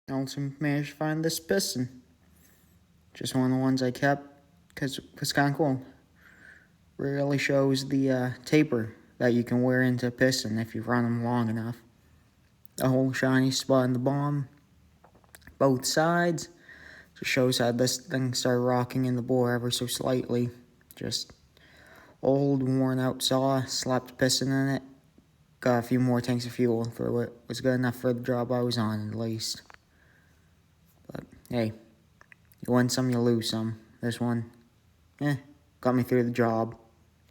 I also managed to find this piston. Just one of the ones I kept because it's kind of cool. Really shows the taper that you can wear into a piston if you run them long enough. The whole shiny spot in the bottom, both sides. Just shows how this thing started rocking in the bore ever so slightly. Just old, worn out saw, slapped a piston in it, got a few more tanks of fuel through it. Was good enough for the job I was on, at least. But hey, you win some, you lose some. This one, got me through the job.